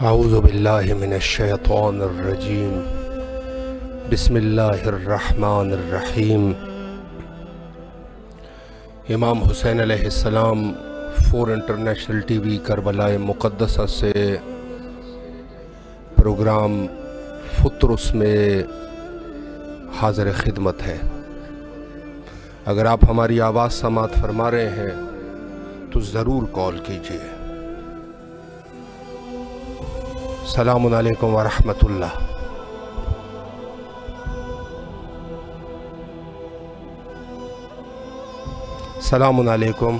اعوذ باللہ من الشیطان الرجیم بسم اللہ الرحمن الرحیم۔ امام حسین علیہ السلام 4 انٹرنیشنل ٹی وی کربلا مقدسہ سے پروگرام فطرس میں حاضر خدمت ہے۔ اگر آپ ہماری آواز سماعت فرما رہے ہیں تو ضرور کال کیجیے۔ السلام علیکم ورحمۃ اللہ۔ السلام علیکم۔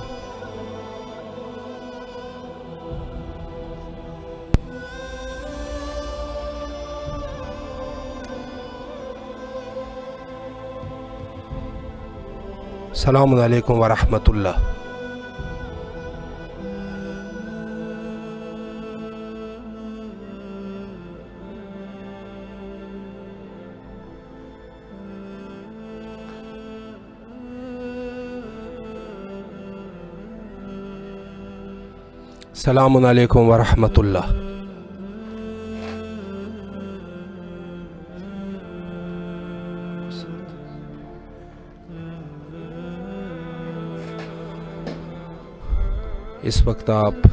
السلام علیکم ورحمۃ اللہ۔ السلام علیکم ورحمۃ اللہ۔ اس وقت آپ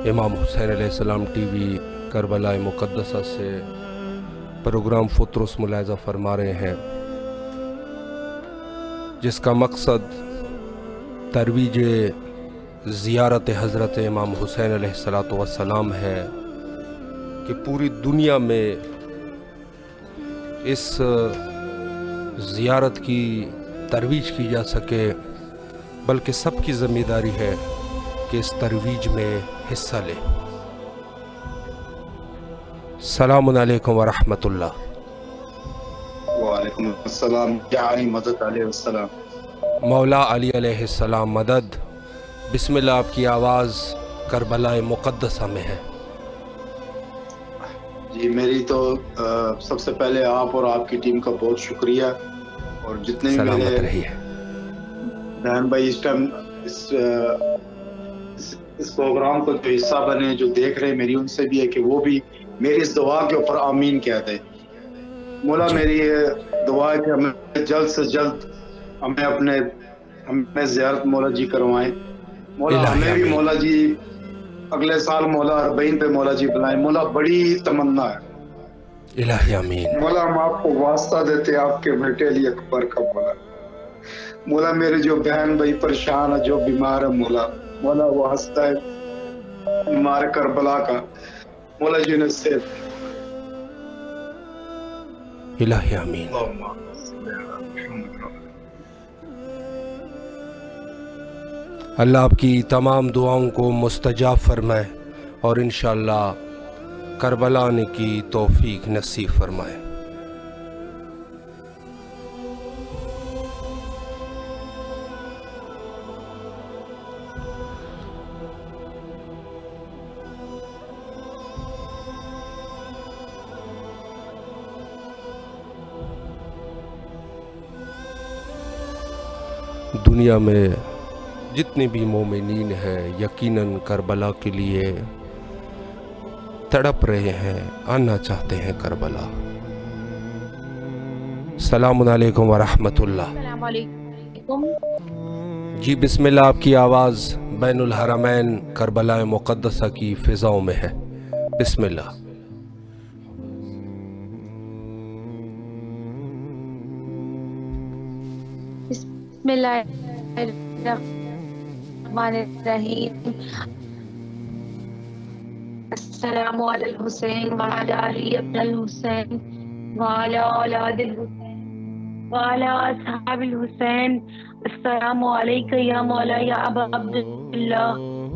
امام حسین علیہ السلام ٹی وی کربلا مقدسہ سے پروگرام فطرس ملاحظہ فرما رہے ہیں، جس کا مقصد ترویج زیارت حضرت امام حسین علیہ السلام ہے کہ پوری دنیا میں اس زیارت کی ترویج کی جا سکے، بلکہ سب کی ذمہ داری ہے کہ اس ترویج میں حصہ لے۔ السلام علیکم ورحمۃ اللہ۔ وعلیکم السلام۔ یا علی مدد علیہ السلام۔ مولا علی علیہ السلام مدد۔ بسم اللہ، آپ کی آواز کربلا مقدسہ میں ہے۔ جی، میری تو سب سے پہلے آپ اور آپ کی ٹیم کا بہت شکریہ، اور جتنے بھی سلامت میرے رہیے بہن بھائی اس ٹائم اس پروگرام کو جو حصہ بنے، جو دیکھ رہے ہیں، میری ان سے بھی ہے کہ وہ بھی میری اس دعا کے اوپر آمین کہتے ہیں۔ مولا میری یہ دعا ہے کہ ہمیں جلد سے جلد ہمیں زیارت مولا جی کروائیں۔ مولا ہمیں بھی مولا جی اگلے سال مولا 40 پہ مولا جی بلائیں۔ مولا بڑی تمنا ہے الہی آمین۔ مولا ہم آپ کو واسطہ دیتے آپ کے بیٹے علی اکبر کا۔ مولا میرے جو بہن بھائی پریشان ہے، جو بیمار ہے، مولا واسطہ ہے بیمار کربلا کا، مولا جی نے صحت۔ الہی آمین۔ اللہ آپ کی تمام دعاؤں کو مستجاب فرمائے اور انشاءاللہ کربلا آنے کی توفیق نصیب فرمائے۔ دنیا میں جتنے بھی مومنین ہیں یقیناً کربلا کے لیے تڑپ رہے ہیں، آنا چاہتے ہیں کربلا۔ السلام علیکم ورحمۃ اللہ۔ السلام علیکم۔ جی بسم اللہ، آپ کی آواز بین الحرمین کربلا مقدسہ کی فضاؤں میں ہے۔ بسم اللہ۔ بسم اللہ الرحمن الرحیم۔ السلام علی الحسین وعلی علی ابن الحسین وعلی اولاد الحسین وعلی اصحاب الحسین۔ السلام علیکہ یا مولا یا ابا عبداللہ،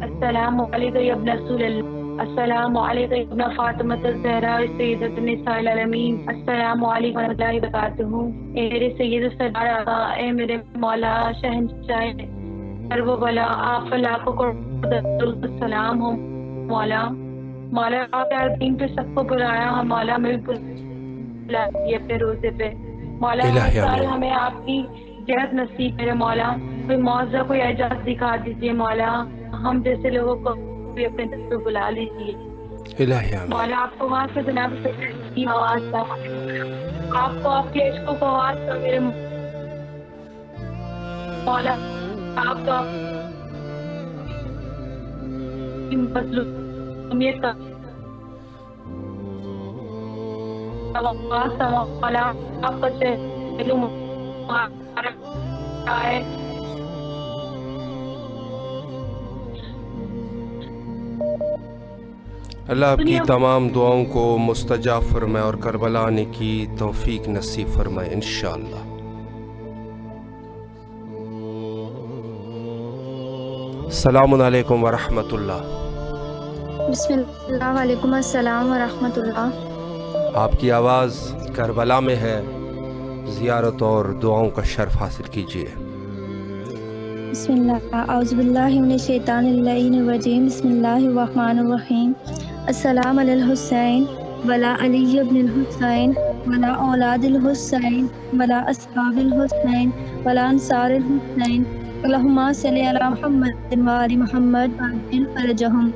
السلام علیکہ یا ابن رسول اللہ، السلام علیکہ یا ابن فاطمہ الزہراء سیدۃ النساء العالمین، السلام علیکم ورحمۃ اللہ وبرکاتہ۔ اے میرے سید و سردار آقا، اے میرے مولا شہنشاہ کرب و بلا، آپ لاکھوں کروڑ درود و سلام ہو مولا۔ مولا آپ ہر دین پہ سب کو بلایا ہے مولا، میں بھی بلا دی اپنے روزے پہ مولا۔ ہر سال ہمیں آپ کی جہت نصیب میرے مولا، کوئی معاوضہ کوئی اعجاز دکھا دیجیے مولا، ہم جیسے لوگوں کو بھی اپنے دل پہ بلا لیجیے الہی آمین. مولا آپ کو وہاں سے جناب کی آواز کا، آپ کو آپ کے عشق و آواز کا میرے مولا، آپ کا مظلومیت کا آواز کا مولا آپ کا چہلو مبارک ہے. اللہ آپ کی تمام دعاؤں کو مستجاب فرمائے اور کربلا آنے کی توفیق نصیب فرمائے انشاءاللہ. السلام علیکم ورحمۃ اللہ. بسم اللہ. وعلیکم السلام ورحمۃ اللہ. آپ کی آواز کربلا میں ہے، زیارت اور دعاؤں کا شرف حاصل کیجیے. بسم اللہ. اعوذ باللہ من الشیطان الرجیم. بسم اللہ الرحمن الرحیم. السلام علی الحسین ولا علی ابن الحسین ولا اولاد الحسین ولا اصحاب الحسین ولا انصار الحسین. اللہم صلی علی محمد وآل محمد وعجل فرجہم.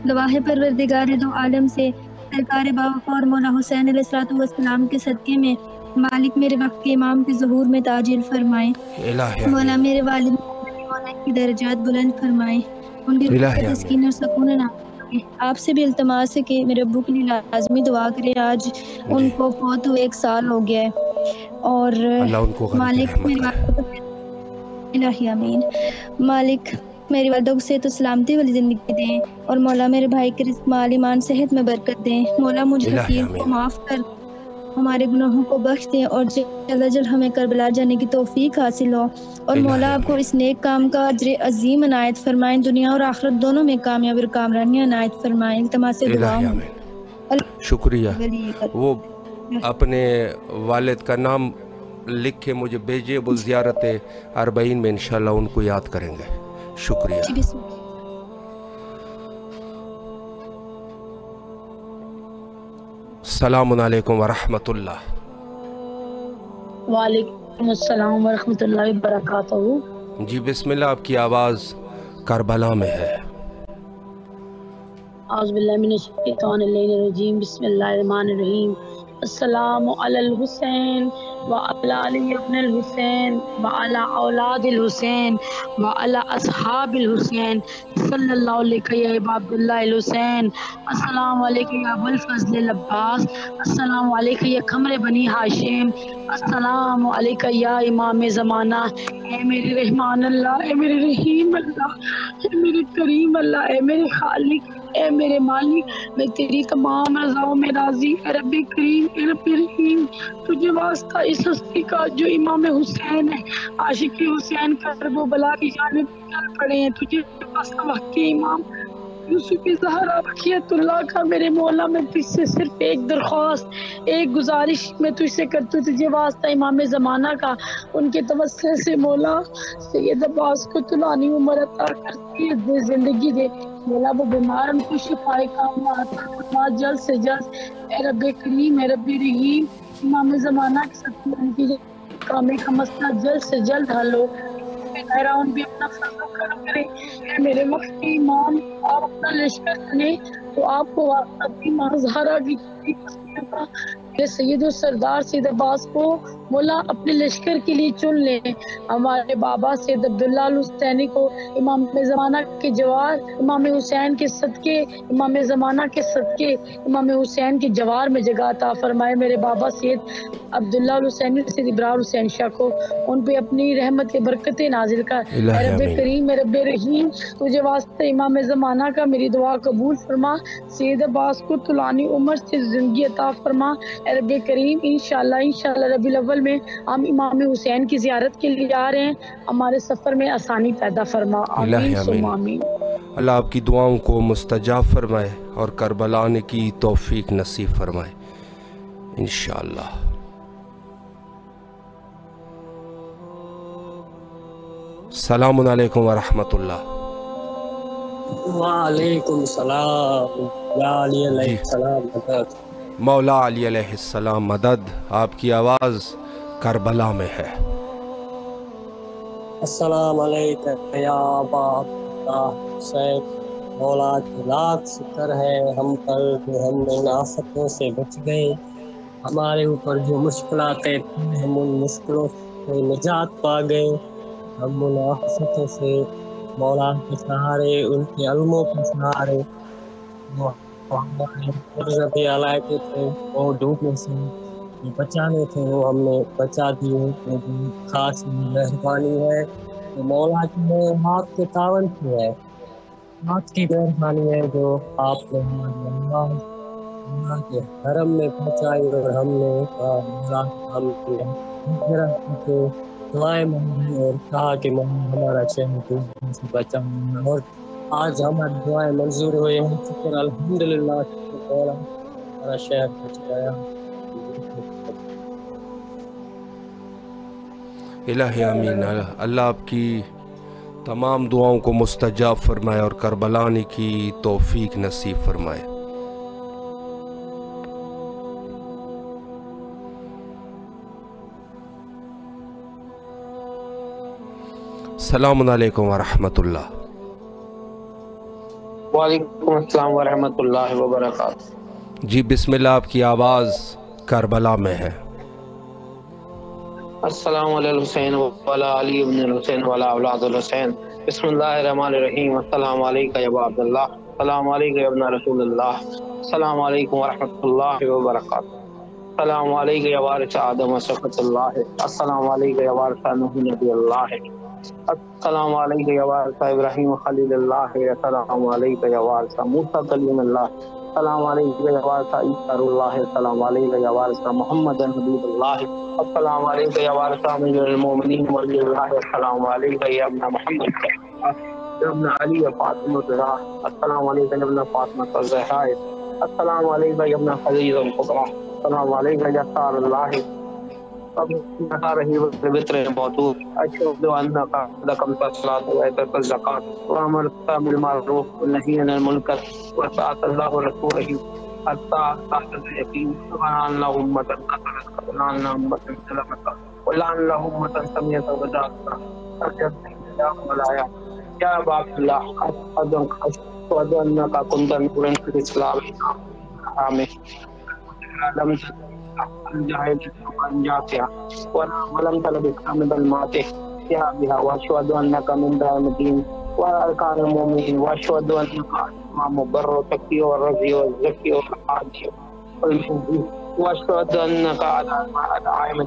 گواہ پروردگار دو عالم سے سرکار باوقار اور مولا حسین علیہ السلام کے صدقے میں مالک میرے وقت کے امام کے ظہور میں تاجیل فرمائے. مولا میرے والد مولا کی درجات بلند فرمائے، ان کی تسکین اور سکون نصیب. آپ سے بھی التماس ہے کہ میرے ابو کے لیے لازمی دعا کرے. آج ان کو فوت ہوئے 1 سال ہو گیا ہے، اور مالک الہی آمین. مالک میری والدہ کو صحت و سلامتی والی زندگی دیں، اور مولا میرے بھائی کے رزق مال ایمان صحت میں برکت دیں. مولا مجھے حقیر کو معاف کر ہمارے گناہوں کو بخش دیں، اور جلد از جلد ہمیں کربلا جانے کی توفیق حاصل ہو. اور مولا آپ کو اس نیک کام کا اجر عظیم عنایت فرمائیں، دنیا اور آخرت دونوں میں کامیابی اور کامرانی عنایت فرمائیں. التماس دعا ہوں. شکریہ. وہ اپنے والد کا نام لکھ کے مجھے بھیجے، وہ زیارت 40 میں انشاءاللہ ان کو یاد کریں گے. شکریہ. السلام علیکم ورحمۃ اللہ. وعلیکم السلام ورحمۃ اللہ وبرکاتہ. جی بسم اللہ. آپ کی آواز کربلا میں ہے. اعوذ باللہ من الشیطان الرجیم. بسم اللہ الرحمن الرحیم. السلام علی الحسین وعلی علی ابن الحسین وعلی اولاد الحسین وعلی اصحاب الحسین صلی اللہ علیہ یا عباد اللہ الحسین. السلام علیکم یا ابو الفضل العباس. السلام علیکم یا قمر بنی ہاشم. السلام علیکم یا امام زمانہ. اے میرے رحمان اللہ، اے میرے رحیم اللہ، اے میرے کریم اللہ، اے میرے خالق، اے میرے مالک، میں تیری تمام رضاؤں میں راضی. اے رب کریم، اے رب رحیم، تجھے واسطہ اس ہستی کا جو امام حسین ہے، عاشق حسین کرب و بلا کی جانب چل پڑے ہیں. تجھے واسطہ وقت کے امام یوسف زہرا بقیت اللہ کا میرے مولا، میں تجھ سے صرف ایک درخواست، ایک گزارش میں تجھ سے کرتی ہوں. تجھے واسطہ امام زمانہ کا ان کے توسل سے مولا سید عباس کو طولانی عمر عطا کرتی ہے، دے زندگی دے مولا. وہ بیمار ان کو شفائے کاملہ جلد سے جلد. اے رب کریم، اے رب رحیم، امام زمانہ کے ساتھ ان کی کام کا مسئلہ جلد سے جلد حل ہو. ان بھی اپنا فضل و کرم کرے. اے میرے مفتی امام، آپ اپنا لشکر چنے تو آپ کو اپنی ماں زہرا کی کا سید و سردار سید عباس کو مولا اپنے لشکر کے لیے چن لیں. ہمارے بابا سید عبداللہ الحسینی کو امام زمانہ کے جوار، امام حسین کے صدقے، امام زمانہ کے صدقے، امام حسین کے جوار میں جگہ عطا فرمائے. میرے بابا سید عبداللہ الحسینی سید ابراہیم حسین شاہ کو ان پہ اپنی رحمت کے برکتیں نازل کر. اے رب کریم، اے رب رحیم، تجھے واسطے امام زمانہ کا میری دعا قبول فرما. سید عباس کو طولانی عمر سے زندگی عطا فرما. اے رب کریم، انشاءاللہ ربیع الاول میں ہم امام حسین کی زیارت کے لیے آ رہے ہیں. ہمارے سفر میں آسانی پیدا فرما. آمین ثم آمین. اللہ آپ کی دعاؤں کو مستجاب فرمائے اور کربلا آنے کی توفیق نصیب فرمائے انشاءاللہ. السلام علیکم ورحمۃ اللہ. وعلیکم السلام یا علی علیہ السلام مدد. مولا علی علیہ السلام مدد. آپ کی آواز کربلا میں ہے. السلام علیکم یا ابا حسین مولا کی لاکھ شکر ہے ہم پر جو ہم ان آفتوں سے بچ گئے. ہمارے اوپر جو مشکلات تھیں ہم ان مشکلوں سے نجات پا گئے. ہم ان آفتوں سے مولا کے سہارے ان کے علموں کے سہارے وہ ہمارے قدرتی علاقے تھے وہ ڈوبنے سے جو بچانے تھے وہ ہم نے بچا دیے. وہ جو خاص مہربانی ہے وہ مولا کی ہاتھ کے تعاون کی ہے. آپ کی مہربانی ہے جو آپ نے ہماری آواز اللہ کے حرم میں پہنچائی اور ہم نے مولا ہم نے دعائیں مانگی اور کہا کہ مولا ہمارا شہر ڈوبنے سے بچانا. اور آج ہماری دعائیں منظور ہوئے ہیں. شکر الحمدللہ. شکر مولا ہمارا شہر بچ گیا. الہی آمین. اللہ آپ کی تمام دعاؤں کو مستجاب فرمائے اور کربلا آنے کی توفیق نصیب فرمائے. السلام علیکم ورحمۃ اللہ. وعلیکم السلام ورحمۃ اللہ وبرکاتہ. جی بسم اللہ. آپ کی آواز کربلا میں ہے. السلام علی الحسین وعلی علی ابن الحسین وعلی اولاد الحسین. بسم اللہ الرحمن الرحیم. السلام علیکم یا ابا عبداللہ. السلام علیکم یا ابن رسول اللہ. السلام علیکم ورحمۃ اللہ وبرکاتہ. السلام علیکم یا وارث آدم صفۃ اللہ. السلام علیکم یا وارث نوح نبی اللہ. السلام علیکم یا وارث ابراہیم خلیل اللہ. السلام علیکم یا وارث موسیٰ کلیم اللہ. السلام علیکم یا وارث عیسیٰ روح اللہ. السلام علیکم یا وارث محمد حبیب اللہ. السلام علیکم یا وارث امیر المومنین ولی اللہ. السلام علیکم یا ابن محمد یا ابن علی فاطمہ الزہرا. السلام علیکم یا ابن فاطمہ الزہرا. السلام علیکم یا ابن خدیجہ الکبریٰ. السلام علیکم یا سار اللہ رہی وطر موتور. اشهد انک لقمت الصلاۃ وآتیت الزکاۃ وامرت بالمعروف والنہی عن المنکر وطاعت اللہ ورسولہ حتی اتاک الیقین. سبحان اللہ امۃ قتلت سبحان اللہ امۃ سلمت ولعن اللہ امۃ سمیت وجاہت ارجت ملایا. یا باپ اللہ اشهد انک کنت نورا فی الاسلام آمین. لم ولم تلبس بالماته يا بها واشهد انك من دائم الدين واركان المؤمنين واشهد انك امام البر والتقي والرضي والزكي والعادي والمهدي واشهد انك على دائم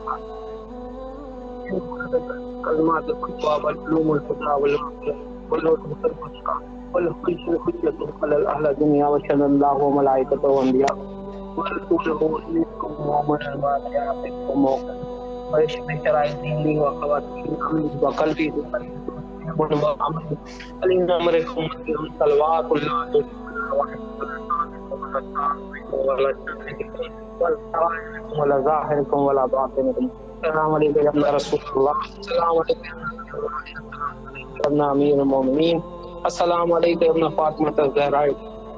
كلمات الكتاب والعلوم والهدى والمتقى والحجة على الاهل الدنيا واشهد الله وملائكته وانبياءه ورسوله إليكم ومن المعافيكم ويشمل شرائع ديني وخواتيم وقلبي وعمل علينا أمركم صلوات الله ولا ظاهركم ولا باطنكم. السلام عليكم يا ابن رسول الله. السلام عليكم يا ابن أمير المؤمنين. السلام عليكم يا ابن فاطمة الزهراء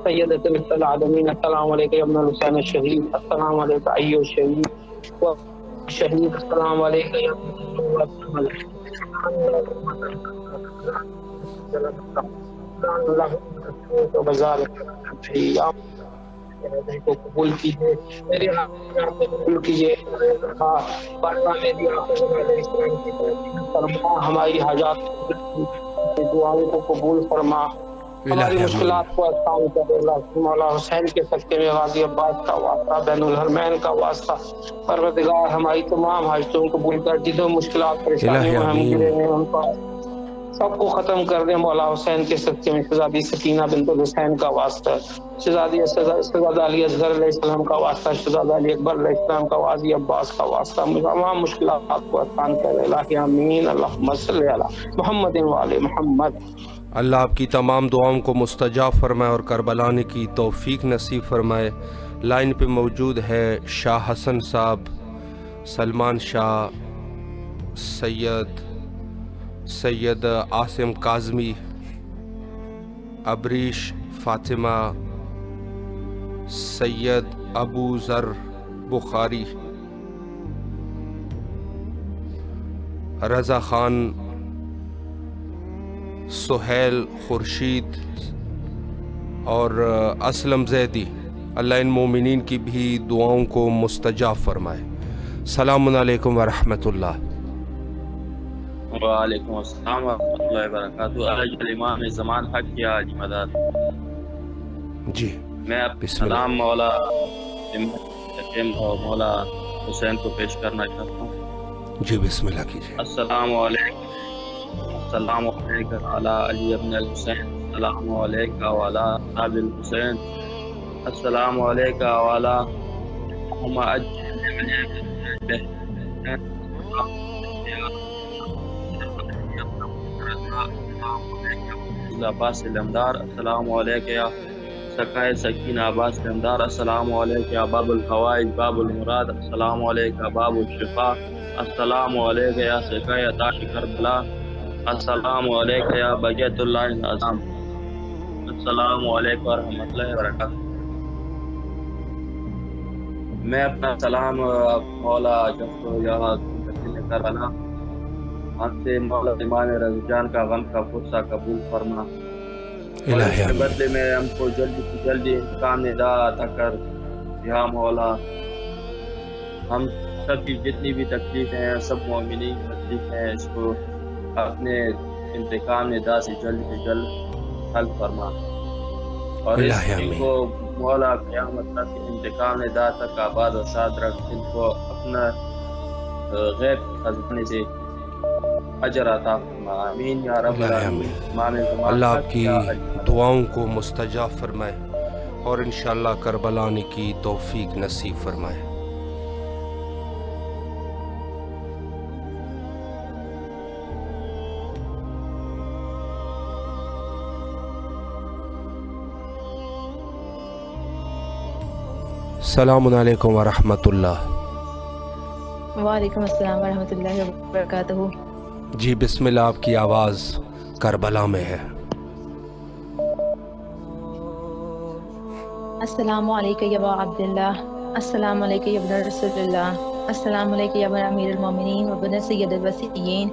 سیدۃ العالمین. السلام علیکم ابن الحسین الشہید. السلام علیکم ایو الشہید والشہید. السلام علیکم کو قبول کیجیے. میرے قبول کیجیے. ہماری حاجات دعاؤں کو قبول فرما. ہماری مشکلات کو آسان کرے. مولا حسین کے صدقے میں غازی عباس کا واسطہ بین الحرمین کا واسطہ پروردگار ہماری تمام حاجتوں کو قبول کر. جتنے مشکلات پریشانیوں میں ہم گرے ہیں ان کا سب کو ختم کر دیں مولا حسین کے صدقے میں. شہزادی سکینہ بنت الحسین کا واسطہ, شہزادہ علی اصغر علیہ السلام کا واسطہ, شہزادہ علی اکبر علیہ السلام کا, غازی عباس کا واسطہ. تمام مشکلات کو آسان کرے. الہی آمین. اللہم صلی علی محمد وعلی محمد. اللہ آپ کی تمام دعاؤں کو مستجاب فرمائے اور کربلا آنے کی توفیق نصیب فرمائے. لائن پہ موجود ہے شاہ حسن صاحب, سلمان شاہ, سید عاصم کاظمی, ابریش فاطمہ, سید ابو ذر بخاری, رضا خان, سہیل خورشید, اور اسلم زیدی، اللہ ان مومنین کی بھی دعاؤں کو مستجاب فرمائے۔ السلام علیکم ورحمۃ اللہ۔ وعلیکم السلام ورحمۃ اللہ وبرکاتہ۔ امام زمان حق کی حاجی مدد جی میں سلام مولا اور مولا حسین کو پیش کرنا چاہتا ہوں۔ جی بسم اللہ کیجیے۔ السلام علیکم علی علی ابن الحسین، السلام علیکم وعلی اصحاب الحسین، السلام علیکم وعلی عباس علمدار، السلام علیکم یا سقائے سکین عباس علمدار، السلام علیکم یا باب الحوائج باب المراد، السلام علیکم باب الشفا، السلام علیکم یا سقائے تاج کربلا، السلام علیکم یا بقیت اللہ اعظم، السلام علیکم ورحمۃ اللہ وبرکاتہ۔ میں اپنا سلام مولا جفر یا کربلا آپ سے مولا امام رضی جان کا غم کا فرصہ قبول فرما، اور اس کے بدلے میں ہم کو جلدی سے جلدی انتقام ندا عطا کر یا مولا۔ ہم سب کی جتنی بھی تکلیفیں ہیں، سب مومنین کی تکلیفیں ہیں، اس کو اپنے انتقام ندا سے جلد حل فرما، اور اس کو مولا قیامت تک انتقام ندا تک آباد و شاد رکھ، ان کو اپنا غیب خزانے سے اجر عطا فرما، آمین یا رب العالمین۔ اللہ آپ کی دعاؤں کو مستجاب فرمائے اور انشاءاللہ کربلا آنے کی توفیق نصیب فرمائے۔ السلام علیکم ورحمۃ اللہ۔ وعلیکم السلام ورحمۃ اللہ وبرکاتہ۔ جی بسم اللہ، آپ کی آواز کربلا میں ہے۔ السلام علیکم یا ابا عبداللہ، السلام علیکم یا ابن رسول اللہ، السلام علیکم یا ابن امیر المومنین وابن سید الوصیین،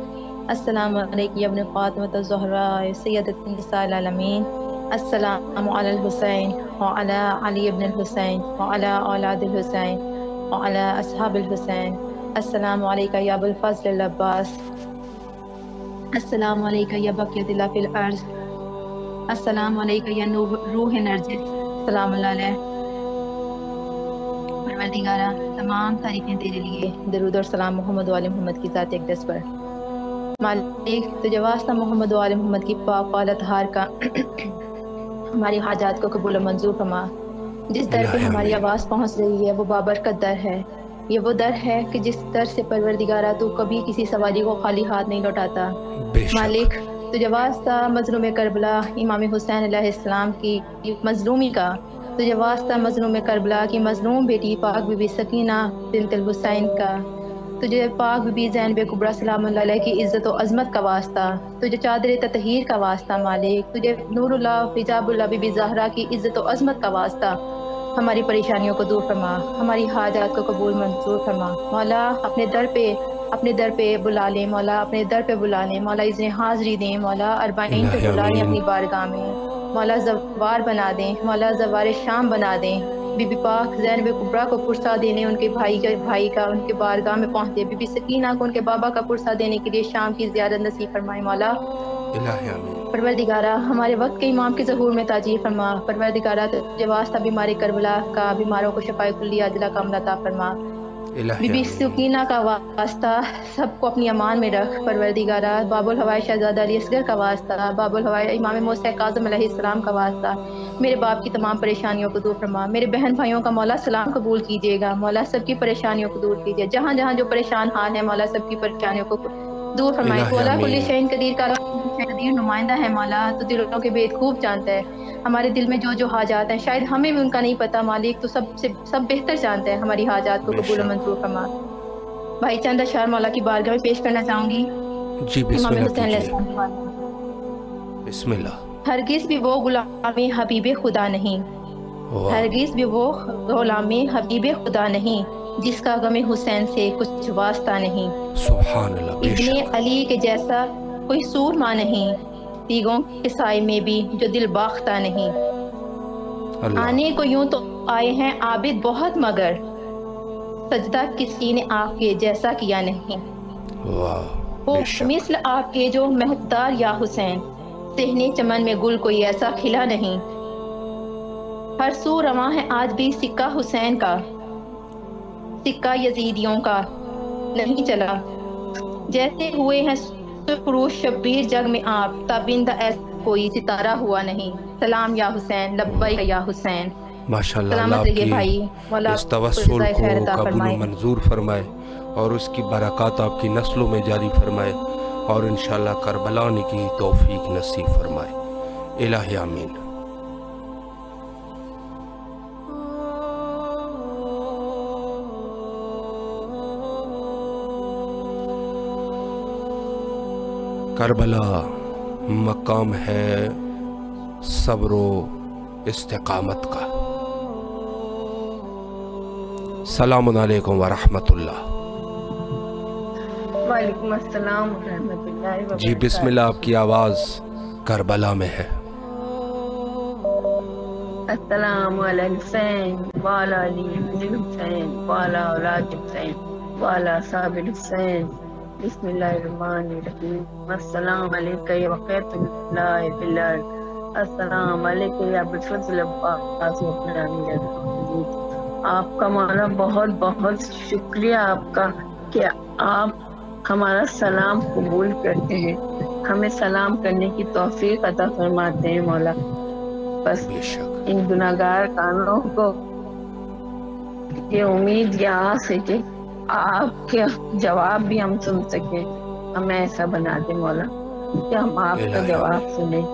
السلام علیکم یا ابن فاطمۃ الزہراء سیدۃ نساء العالمین، السلام علی الحسین وعلی علی ابن الحسین وعلی اولاد الحسین وعلی اصحاب الحسین، السلام علیکم یا ابو الفضل العباس، السلام علیکم یا بقیت اللہ فی الارض، السلام علیکم یا روح نرجس، السلام اللہ علیہ۔ پروردگارہ تمام تعریفیں تیرے لیے، درود اور سلام محمد و آل محمد کی ذات اقدس پر۔ مالک تجھے واسطہ محمد و آل محمد کی پاک اطہار کا ہماری حاجات کو قبول و منظور فرما۔ جس در پہ ہماری آواز پہنچ رہی ہے وہ بابرکت در ہے، یہ وہ در ہے کہ جس در سے پروردگارہ تو کبھی کسی سواری کو خالی ہاتھ نہیں لوٹاتا۔ مالک تجھے واسطہ مظلوم کربلا امام حسین علیہ السلام کی مظلومی کا، تجھے واسطہ مظلوم کربلا کی مظلوم بیٹی پاک بی بی سکینہ بنت الحسین کا، تجھے پاک بی بی زینب کبریٰ سلام اللہ علیہ کی عزت و عظمت کا واسطہ، تجھے چادر تطہیر کا واسطہ مالک، تجھے نور اللہ حجاب اللہ بی بی زہرا کی عزت و عظمت کا واسطہ، ہماری پریشانیوں کو دور فرما، ہماری حاجات کو قبول منظور فرما۔ مولا اپنے در پہ بلا لیں، مولا اپنے در پہ بلا لیں، مولا اذن حاضری دیں، مولا اربعین پہ بلا لیں اپنی بارگاہ میں، مولا زوار بنا دیں، مولا زوار شام بنا دیں، بی بی پاک زینب کبریٰ کو پرسہ دینے ان کے بھائی کا ان کے بارگاہ میں پہنچے، بی بی سکینہ کو ان کے بابا کا پرسہ دینے کے لیے شام کی زیارت نصیب فرمائے۔ مولا پروردگارہ ہمارے وقت کے امام کے ظہور میں تاجیل فرما، پروردگارہ تجھے واسطہ بیمار کربلا کا بیماروں کو شفائے کلی عاجلہ کاملہ عطا فرما۔ بی بی سکینہ کا واسطہ سب کو اپنی امان میں رکھ، پروردگارہ باب الحوائے شہزادہ علی اصغر کا واسطہ، باب الحوائے امام موسیٰ کاظم علیہ السلام کا واسطہ، میرے باپ کی تمام پریشانیوں کو دور فرما، میرے بہن بھائیوں کا مولا سلام قبول کیجیے گا، مولا سب کی پریشانیوں کو دور کیجیے، جہاں جہاں جو پریشان حال ہے مولا سب کی پریشانیوں کو دور فرمائے۔ مولا کل شیء قدیر کا قدیر نمائندہ ہے، مولا تو دلوں کے بھید خوب جانتا ہے، ہمارے دل میں جو حاجات ہیں شاید ہمیں بھی ان کا نہیں پتا مالک، تو سب بہتر جانتا ہے، ہماری حاجات کو قبول و منظور فرما۔ بھائی چند اشعار مولا کی بارگاہ میں پیش کرنا چاہوں گی۔ جی بسم امام اللہ حسین علیہ کیجیے۔ السلام۔ بسم اللہ۔ ہرگز بھی وہ غلام حبیب خدا نہیں، ہرگز بھی وہ غلام حبیب خدا نہیں جس کا غم حسین سے کچھ واسطہ نہیں، سبحان اللہ۔ بے ابن شک علی کے جیسا کوئی سورما نہیں، تیگوں کے سائے میں بھی جو دل باختہ نہیں، آنے کو یوں تو آئے ہیں عابد بہت مگر سجدہ کسی نے آپ کے جیسا کیا نہیں. وہ مثل آپ کے جو مہتار یا حسین صحنے چمن میں گل کوئی ایسا کھلا نہیں. ہر سو رواں ہے آج بھی سکہ حسین کا، سکہ یزیدیوں کا نہیں چلا. جیسے ہوئے ہیں سرخروش شبیر جگ میں آپ، تابندہ ایسا کوئی ستارہ ہوا نہیں. سلام یا حسین، لبیک یا حسین. ماشاءاللہ اللہ آپ کی اس توسل کو قبول و منظور فرمائے اور اس کی برکات آپ کی نسلوں میں جاری فرمائے اور انشاءاللہ کربلا آنے کی توفیق نصیب فرمائے. الہ آمین. کربلا مقام ہے صبر و استقامت کا. السلام علیکم ورحمۃ اللہ. وعلیکم السلام ورحمۃ اللہ وبرکاتہ. جی بسم اللہ، آپ کی آواز کربلا میں ہے. السلام علی الحسین وعلی علی بن الحسین وعلی اولاد حسین وعلی اصحاب الحسین. بسم اللہ الرحمن الرحیم. السلام علیکم یا وقیت اللہ باللہ. السلام علیکم یا بالفضل عباس و اپنانی. آپ کا مولا بہت بہت شکریہ آپ کا کہ آپ ہمارا سلام قبول کرتے ہیں، ہمیں سلام کرنے کی توفیق عطا فرماتے ہیں مولا. بس ان گناہگار کانوں کو یہ امید یا آس ہے کہ آپ کے جواب بھی ہم سن سکیں. ہمیں ایسا بنا دے مولا کہ ہم آپ کا جواب سنیں.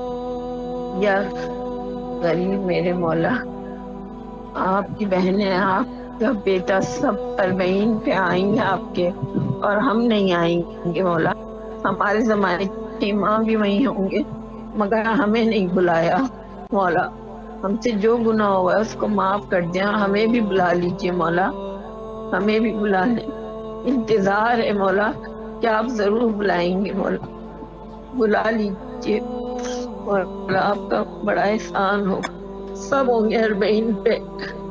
یا غریب میرے مولا، آپ کی بہنیں، آپ کا بیٹا سب اربعین پہ آئیں گے آپ کے، اور ہم نہیں آئیں گے مولا. ہمارے زمانے کے امام بھی وہیں ہوں گے مگر ہمیں نہیں بلایا مولا. ہم سے جو گناہ ہوا ہے اس کو معاف کر دیا. ہمیں بھی بلا لیجیے مولا، ہمیں بھی بلا لیں. انتظار ہے مولا کہ آپ ضرور بلائیں گے مولا. بلا لیجیے مولا، آپ کا بڑا احسان ہو. سب ہوں گے اربعین پہ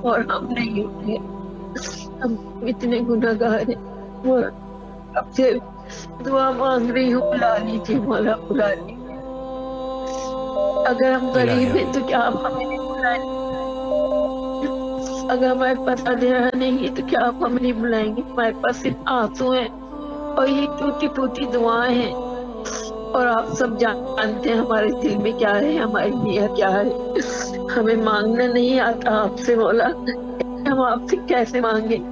اور ہم نہیں ہوں گے. ہم اتنے گناہگار ہیں مولا. اب سے دعا مانگ رہی ہوں، بلا لیجیے مولا، بلا لیجیے. اگر ہم غریب ہیں تو کیا آپ ہمیں نہیں بلائیں گے؟ اگر ہمارے پاس اندھیرا نہیں ہے تو کیا آپ ہمیں نہیں بلائیں گے؟ ہمارے پاس صرف آنسو ہیں اور یہ ٹوٹی پھوٹی دعائیں ہیں، اور آپ سب جانتے ہیں ہمارے دل میں کیا ہے، ہماری نیت کیا ہے. ہمیں مانگنا نہیں آتا آپ سے مولا، ہم آپ سے کیسے مانگیں؟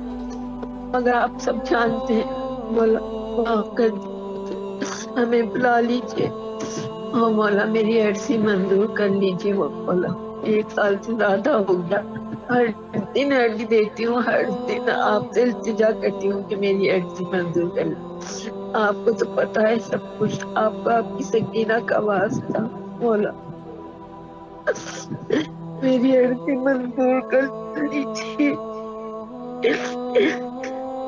مگر آپ سب جانتے ہیں مولا. معاف کر دیجیے، ہمیں بلا لیجیے. ہاں مولا، میری عرضی منظور کر لیجیے مولا. 1 سال سے زیادہ ہو گیا، ہر دن عرضی دیتی ہوں، ہر دن آپ سے التجا کرتی ہوں کہ میری عرضی منظور کر لیجیے. آپ کو تو پتا ہے سب کچھ، آپ کو آپ کی سکینہ کا واسطہ مولا. میری عرضی منظور کر لیجیے،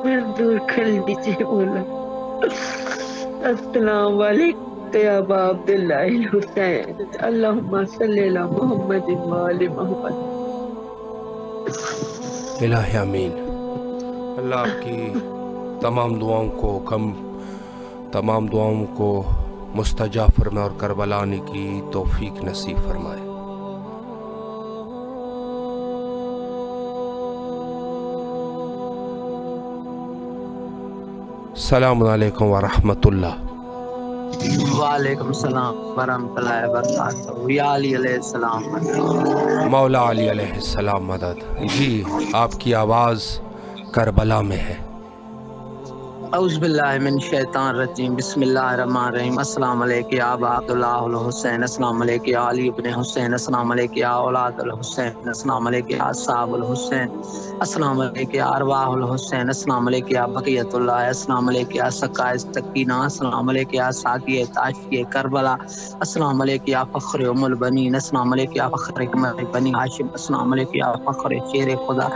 منظور کر لیجیے مولا. السلام علیکم یا ابا عبداللہ الحسین. اللہم صلی علی محمد وآل محمد. الہ آمین. اللہ آپ کی تمام دعاؤں کو مستجاب فرمائے اور کربلا آنے کی توفیق نصیب فرمائے. السلام علیکم ورحمۃ اللہ. وعلیکم السلام ورحمۃ اللہ وبرکاتہ. یا علی علیہ السلام. مولا علی علیہ السلام مدد. جی آپ کی آواز کربلا میں ہے. اعوذ باللہ من الشیطان الرجیم. بسم اللہ الرحمن الرحیم. السلام علیکم یا ابا عبداللہ الحسین. السلام علیکم یا علی ابن حسین. السلام علیکم یا اولاد الحسین. السلام علیکم یا اصحاب الحسین. السلام علیکم یا ارواح الحسین. السلام علیکم یا بقیت اللہ. السلام علیکم یا سقائے سکینہ. السلام علیکم یا ساقی تاشی کربلا. السلام علیکم یا فخر ام البنین. السلام علیکم یا فخر بنی ہاشم. السلام علیکم یا فخر شیر خدا.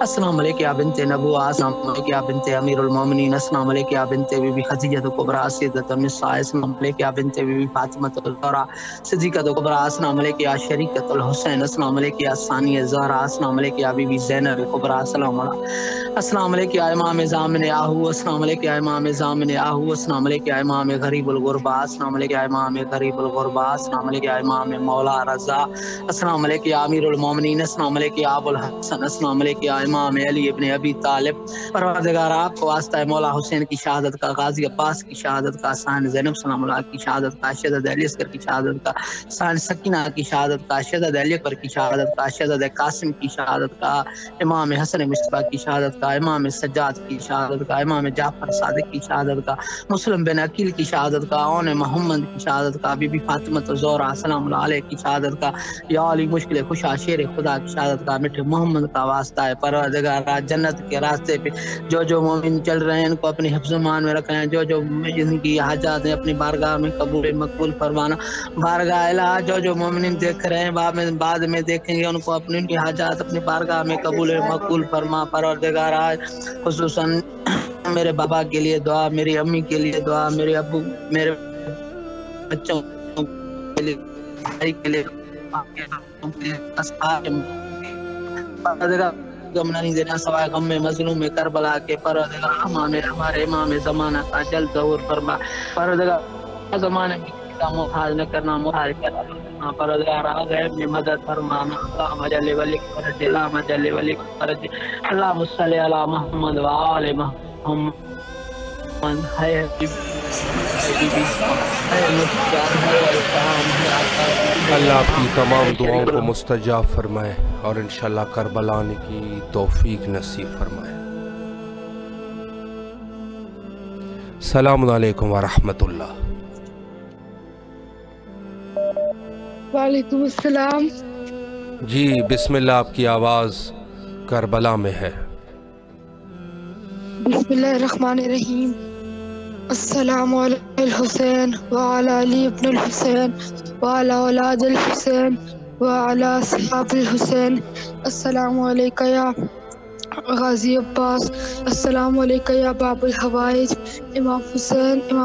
السلام علیکم یا بنت نبوہ. السلام علیکم یا بنت امیر المومنین. السلام السلام علیکم یا بنت بی بی خدیجہ کبریٰ سیدۃ النساء، السلام علیکم یا بنت بی بی فاطمہ الزہرا صدیقۃ کبریٰ، السلام علیکم یا شریکۃ الحسین، السلام علیکم یا ثانیہ زہرا، السلام علیکم یا بی بی زینب کبریٰ، السلام علیکم یا امام زامن آہو، السلام علیکم یا امام زامن آہو، السلام علیکم یا امام غریب الغربا، السلام علیکم یا امام غریب الغربا، السلام علیکم یا امام مولا رضا، السلام علیکم یا امیر المومنین، السلام علیکم یا ابو الحسن، السلام علیکم یا امام علی ابن ابی طالب۔ پروردگار آپ کو واسطہ ہے مولا حسین کی شہادت کا، غازی عباس کی شہادت کا، سان زینب سلام اللہ کی شہادت کا، شہزاد علی اصغر کی شہادت کا، سان سکینہ کی شہادت کا، شہزاد علی اکبر کی شہادت کا، شہزاد قاسم کی شہادت کا، امام حسن مصطفیٰ کی شہادت کا، امام سجاد کی شہادت کا، امام جعفر صادق کی شہادت کا، مسلم بن عقیل کی شہادت کا، اون محمد کی شہادت کا، بی بی فاطمہ الزہرا سلام اللہ علیہ کی شہادت کا، یا علی مشکل خوشا شیر خدا کی شہادت کا، میٹھے محمد کا واسطہ ہے پروردگار جنت کے راستے پہ جو مومن چل رہے ہیں ان کو اپنی حفظ و امان میں رکھنا ہے، جو ان کی حاجات ہیں اپنی بارگاہ میں قبول مقبول فرمانا، بارگاہ الہ جو مومن دیکھ رہے ہیں بعد میں دیکھیں گے ان کو اپنی کی حاجات اپنی بارگاہ میں قبول مقبول فرما پروردگار۔ آج خصوصاً میرے بابا کے لیے دعا، میری امی کے لیے دعا، میرے ابو میرے بچوں کے لیے، بھائی کے لیے، غم نہیں دینا سوائے غم میں مظلوم میں کربلا کے، پروردگار ہمارے امام زمانہ کا جلد ظہور فرما، پروردگار زمانے کا محاذ نہ کرنا، محاذ کرنا، پروردگار غیب میں مدد فرمانا، اللہم جل ولی فرج، اللہم جل ولی فرج، اللہم صلی علی محمد و آل محمد۔ اللہ آپ کی تمام دعاؤں کو مستجاب فرمائے اور انشاءاللہ کربلا آنے کی توفیق نصیب فرمائے۔ السلام علیکم ورحمۃ اللہ۔ وعلیکم السلام۔ جی بسم اللہ، آپ کی آواز کربلا میں ہے۔ بسم اللہ الرحمن الرحیم۔ السلام علی الحسین وعلی علی ابن الحسین وعلی اولاد الحسین وعلی اصحاب الحسین۔ السلام علیکہ یا غازی عباس، السلام علیکہ یا باب الحوائج۔ امام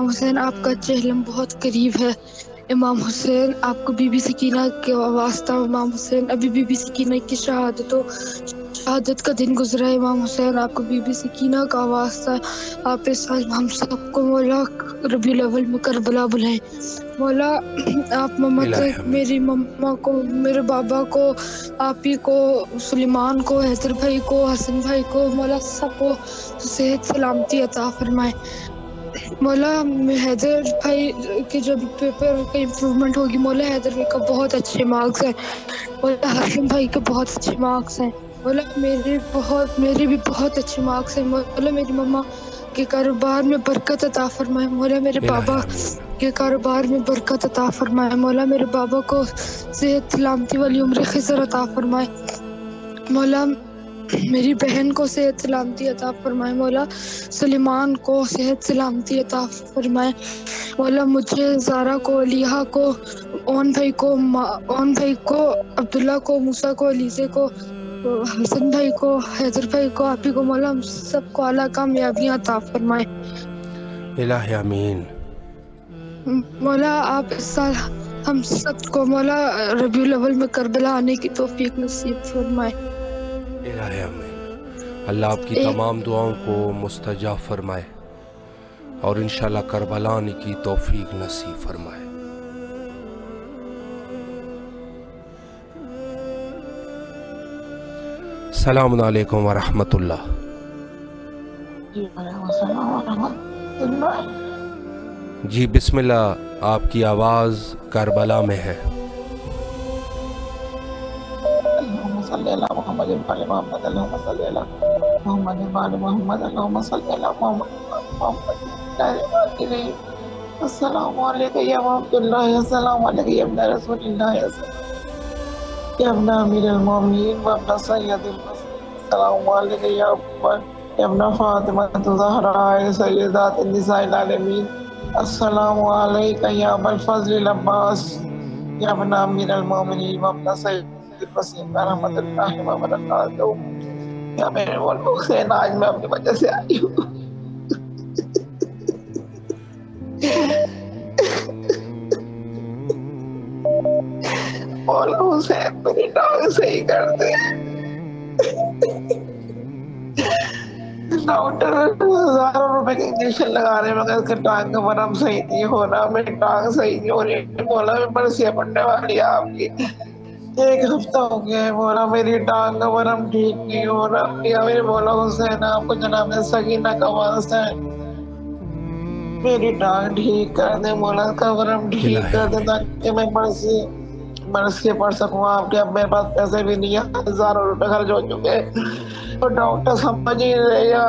حسین آپ کا چہلم بہت قریب ہے۔ امام حسین آپ کو بی بی سکینہ کے واسطہ، امام حسین ابھی بی بی سکینہ کی شہادت کا دن گزرا ہے۔ امام حسین آپ کو بی بی سکینہ کا واسطہ، آپ اس سال ہم سب کو مولا ربیع الاول میں کربلا بلائیں۔ مولا آپ محمد سے میری مما کو، میرے بابا کو، آپ ہی کو، سلیمان کو، حیدر بھائی کو، حسن بھائی کو، مولا سب کو صحت سلامتی عطا فرمائے۔ مولا حیدر بھائی کے جب پیپر کا امپرومنٹ ہوگی، مولا حیدر بھائی کا بہت اچھے مارکس ہیں، مولا حسن بھائی کے بہت اچھے مارکس ہیں، مولا میرے بھی بہت اچھے مارکس ہیں، مولا میری مما کے کاروبار میں برکت عطا فرمائے، مولا میرے بابا کے کاروبار میں برکت عطا فرمائے، مولا میرے بابا کو صحت سلامتی والی عمر خضر عطا فرمائے، مولا میری بہن کو صحت سلامتی عطا فرمائے، مولا سلیمان کو صحت سلامتی عطا فرمائے، مولا مجھے، زارا کو، علیحہ کو، اون بھائی کو، عبداللہ کو، موسیٰ کو، علیزے کو، حسن بھائی کو، حیدر بھائی کو، آپ ہی کو، مولا ہم سب کو اعلیٰ کامیابیاں عطا فرمائے۔ الہ آمین۔ مولا آپ اس سال ہم سب کو مولا ربیع الاول میں کربلا آنے کی توفیق نصیب فرمائے۔ الہ آمین۔ اللہ آپ کی تمام دعاؤں کو مستجاب فرمائے اور انشاءاللہ کربلا آنے کی توفیق نصیب فرمائے۔ السلام علیکم ورحمۃ اللہ۔ جی بسم اللہ، آپ کی آواز کربلا میں ہے۔ اللہم صلی اللہ محمد محمد، اللہم صلی اللہ محمد محمد، اللہم صلی اللہ محمد۔ السلام علیکم یا عبداللہ، السلام علیکم یا ابن رسول اللہ، یا ابن امیر المومنین و ابن سید المسلمین، السلام علیکم یا ابن فاطمہ الزہرا سیدات النساء العالمین، السلام علیکم یا ابا الفضل العباس، یا ابن امیر المومنین و ابن سید المسلمین رحمۃ اللہ وبرکاتہ۔ یا میرے مولا حسین، آج میں اپنی وجہ سے آئی ہوں، حسین میری ٹانگ صحیح کر دے. ڈاکٹر 1000 روپے کا انجیکشن لگا رہے مگر اس کے ٹانگ کا ورم صحیح نہیں ہو رہا. میری ٹانگ صحیح نہیں ہو رہی. مولا میں برسیاں پڑنے والی ہے آپ کی. 1 ہفتہ ہو گیا ہے مولا میری ٹانگ کا ورم ٹھیک نہیں ہو رہا. یا میرے مولا حسین آپ کو جناب سکینہ کا واسطہ ہے میری ٹانگ ٹھیک کر دے. مولا کا ورم ٹھیک کر دے تاکہ میں برسیاں پڑھ سکوں. آپ کے اب میرے پاس پیسے بھی نہیں ہیں. 1000 روپے خرچ ہو چکے اور ڈاکٹر سمجھ ہی رہے گا.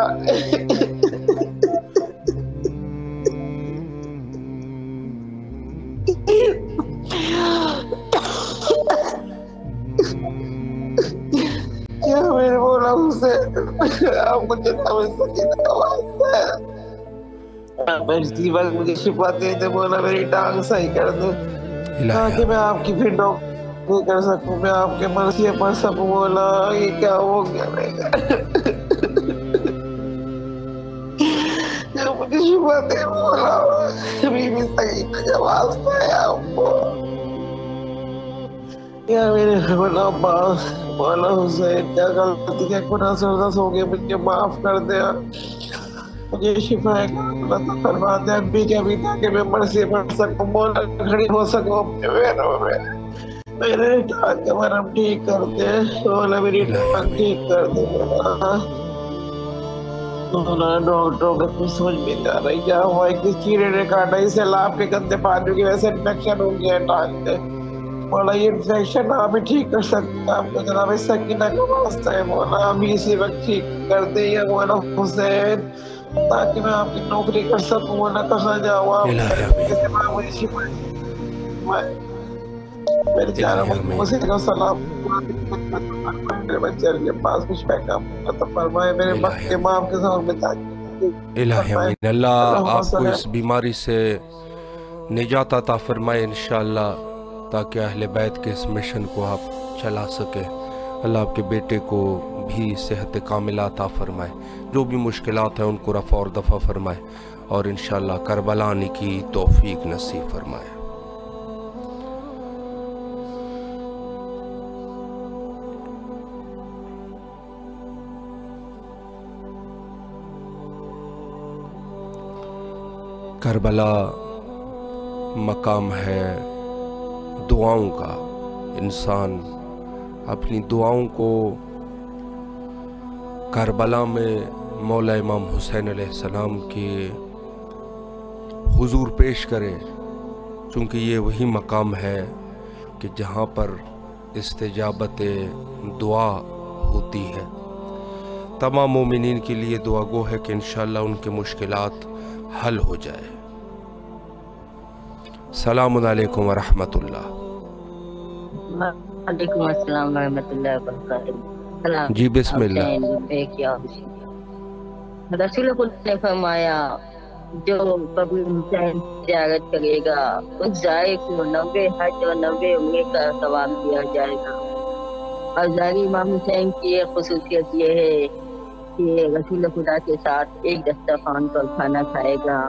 کیا میرے مولا حسین آپ کو جتنا مجھے شفا دے دے مولا. میری ٹانگ صحیح کر دے تاکہ میں آپ کی پھر ڈاکٹر کر سکوں. میں آپ کے مرثیے پڑھ سکوں. مولا یہ کیا ہو گیا مجھے شفا دے مولا. ابھی بھی سکینہ کا واسطہ ہے آپ کو. یا میرے مولا عباس مولا حسین کیا غلطی کیا گناہ سے عرض ہو گئے مجھے معاف کر دیا. مجھے شفا عطا فرما دے ابھی کے ابھی تاکہ میں مرثیے پڑھ سکوں. مولا کھڑی ہو سکوں اپنے پیروں میں. میرے ٹانگ کا ورم ٹھیک کر دے مولا. میری ٹانگ ٹھیک کر دے مولا. ڈاکٹروں کا کچھ سمجھ میں نہیں آ رہا کیا ہوا. کس کیڑے نے کاٹا. اس سیلاب کے گندے پانی کی وجہ سے انفیکشن ہو گیا ہے ٹانگ میں. مولا یہ انفیکشن آپ ہی ٹھیک کر سکتے ہیں. آپ کو جناب سکینہ کا واسطہ ہے مولا. ابھی اسی وقت ٹھیک کر دے یا مولا حسین تاکہ میں آپ کی نوکری کر سکوں. مولا کہاں جاؤں آپ میرے چاروں مسیح کا سلام. میرے بچے کے پاس کچھ پیغام فرمائے میرے وقت کے ماں کے سامنے تاکہ الہی آمین. اللہ آپ کو اس بیماری سے نجات عطا فرمائے انشاءاللہ تاکہ اہل بیت کے اس مشن کو آپ چلا سکے. اللہ آپ کے بیٹے کو بھی صحت کاملہ عطا فرمائے. جو بھی مشکلات ہیں ان کو رفع اور دفع فرمائے اور انشاءاللہ کربلا آنے کی توفیق نصیب فرمائے. کربلا مقام ہے دعاؤں کا. انسان اپنی دعاؤں کو کربلا میں مولا امام حسین علیہ السلام کے حضور پیش کرے چونکہ یہ وہی مقام ہے کہ جہاں پر استجابت دعا ہوتی ہے. تمام مومنین کے لیے دعا گو ہے کہ انشاءاللہ ان کے مشکلات حل ہو جائے. السلام علیکم ورحمۃ اللہ. وعلیکم السلام ورحمۃ اللہ وبرکاتہ. جی بسم اللہ. رسول خدا نے فرمایا جو قبر حسین زیارت کرے گا اس زائر کو 90 حج اور 90 عمرے کا ثواب دیا جائے گا. اور زائر امام حسین کی ایک خصوصیت یہ ہے کہ رسول خدا کے ساتھ ایک دسترخوان پر کھانا کھائے گا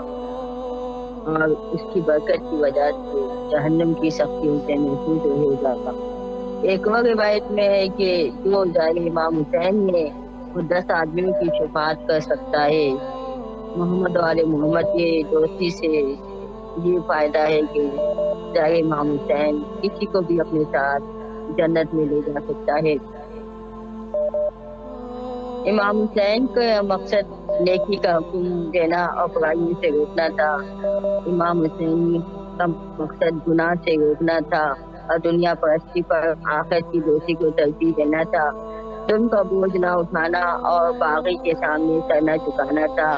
اور اس کی برکت کی وجہ سے جہنم کی سختیوں سے محفوظ ہو جائے گا. ایک اور روایت میں ہے کہ جو زائر امام حسین ہے وہ 10 آدمیوں کی شفاعت کر سکتا ہے. محمد والے محمد کی دوستی سے یہ فائدہ ہے کہ زائر امام حسین کسی کو بھی اپنے ساتھ جنت میں لے جا سکتا ہے. امام حسین کا مقصد نیکی کا حکم دینا اور برائی سے روکنا تھا. امام حسین کا مقصد گناہ سے روکنا تھا اور دنیا پرستی پر آخرت کی دوستی کو ترجیح دینا تھا. تم کا بوجھ نہ اٹھانا اور باغی کے سامنے سر نہ چکانا تھا.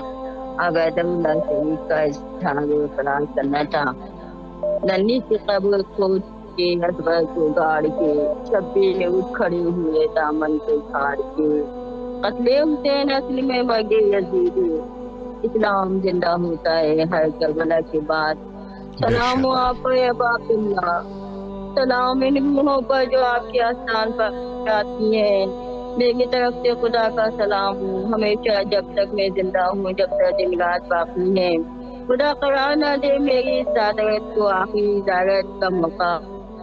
عبید اللہ شریف کا اظہار و اقرار کرنا تھا. ننھی کی قبر کھود کے اصغر کو گاڑ کے شبیر اٹھ کھڑے ہوئے دامن کو جھاڑ کے قتل حسین اصل میں مرگ یزید. اسلام زندہ ہوتا ہے ہر کربلا کے بعد. سلام آپ احباب اللہ. سلام ان روحوں پر جو آپ کے آستان پر آتی ہیں. میری طرف سے خدا کا سلام ہوں. ہمیشہ جب تک میں زندہ ہوں جب تک دن رات باقی ہے خدا قرار نہ دے میری زیارت کو آخری زیارت کا موقع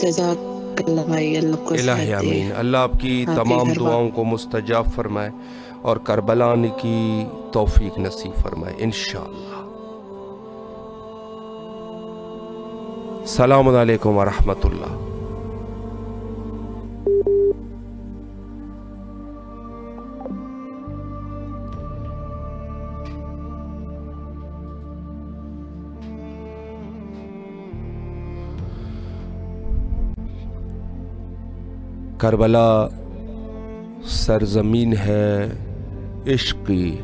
جزاک اللہ بھائی، اللہ کو الہی صحت دے، آمین۔ اللہ آپ کی آپ کے تمام گھر دعاؤں کو مستجاب فرمائے اور کربلا آنے کی توفیق نصیب فرمائے انشاءاللہ۔ السلام علیکم ورحمۃ اللہ۔ کربلا سرزمین ہے عشق کی،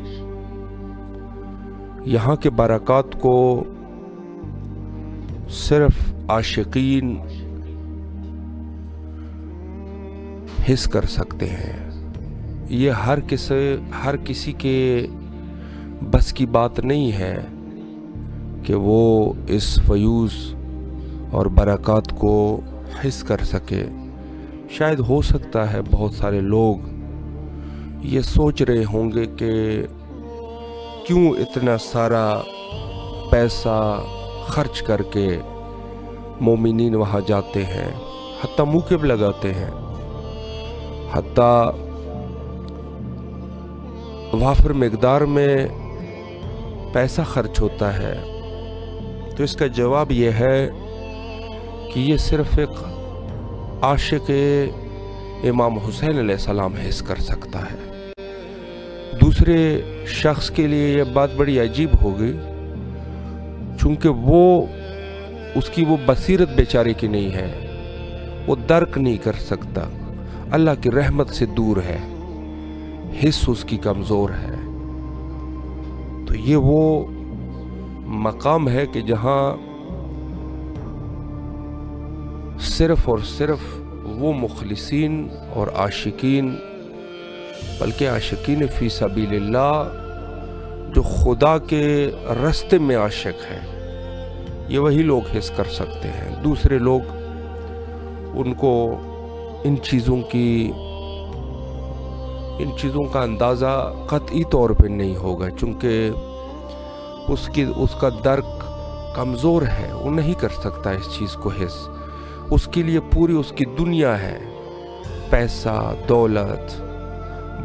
یہاں کے برکات کو صرف عاشقین حس کر سکتے ہیں۔ یہ ہر کسی کے بس کی بات نہیں ہے کہ وہ اس فیوز اور برکات کو حس کر سکے۔ شاید ہو سکتا ہے بہت سارے لوگ یہ سوچ رہے ہوں گے کہ کیوں اتنا سارا پیسہ خرچ کر کے مومنین وہاں جاتے ہیں، حتیٰ موقب لگاتے ہیں، حتیٰ وافر مقدار میں پیسہ خرچ ہوتا ہے۔ تو اس کا جواب یہ ہے کہ یہ صرف ایک عاشق امام حسین علیہ السلام حس کر سکتا ہے۔ دوسرے شخص کے لیے یہ بات بڑی عجیب ہوگی، چونکہ اس کی وہ بصیرت بیچارے کی نہیں ہے، وہ درک نہیں کر سکتا، اللہ کی رحمت سے دور ہے، حس اس کی کمزور ہے۔ تو یہ وہ مقام ہے کہ جہاں صرف اور صرف وہ مخلصین اور عاشقین، بلکہ عاشقین فی سبیل اللہ جو خدا کے راستے میں عاشق ہیں، یہ وہی لوگ حس کر سکتے ہیں۔ دوسرے لوگ ان کو ان چیزوں کا اندازہ قطعی طور پہ نہیں ہوگا، چونکہ اس کا درک کمزور ہے، وہ نہیں کر سکتا اس چیز کو حس۔ اس کے لیے پوری اس کی دنیا ہے، پیسہ، دولت،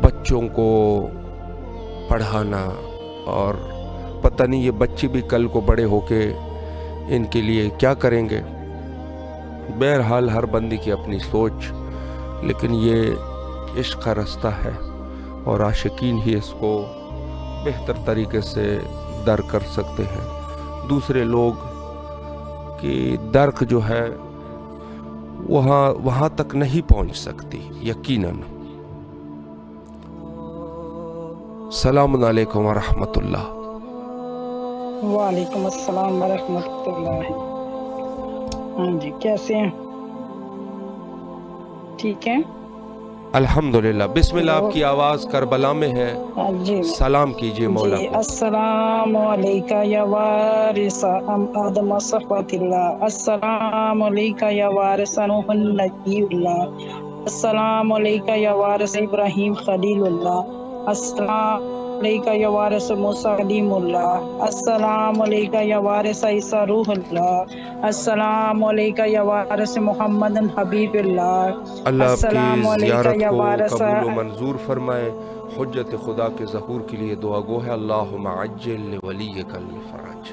بچوں کو پڑھانا، اور پتہ نہیں یہ بچے بھی کل کو بڑے ہو کے ان کے لیے کیا کریں گے۔ بہرحال ہر بندے کی اپنی سوچ، لیکن یہ عشق کا رستہ ہے اور عاشقین ہی اس کو بہتر طریقے سے درک کر سکتے ہیں۔ دوسرے لوگ کی درک جو ہے وہاں تک نہیں پہنچ سکتی یقیناً۔ السلام علیکم ورحمۃ اللہ۔ وعلیکم السلام ورحمۃ اللہ۔ ہاں جی، کیسے ہیں؟ ٹھیک ہیں الحمدللہ۔ بسم اللہ، آپ کی آواز کربلا میں ہے، سلام کیجئے مولا کو۔ السلام علیکہ یا وارث آدم صفوت اللہ، السلام علیکہ یا وارث نوح نبی اللہ، السلام علیکہ یا وارث ابراہیم خلیل اللہ، السلام علیکہ یا وارث موسیٰ کلیم اللہ، السلام علیکہ یا وارث عیسیٰ روح اللہ، السلام علیکہ یا وارث محمد حبیب اللہ۔ اللہ آپ کی زیارت کو قبول و منظور فرمائے۔ حجت خدا کے ظہور کے لیے دعا گو ہے، اللہم عجل لولیک الفرج۔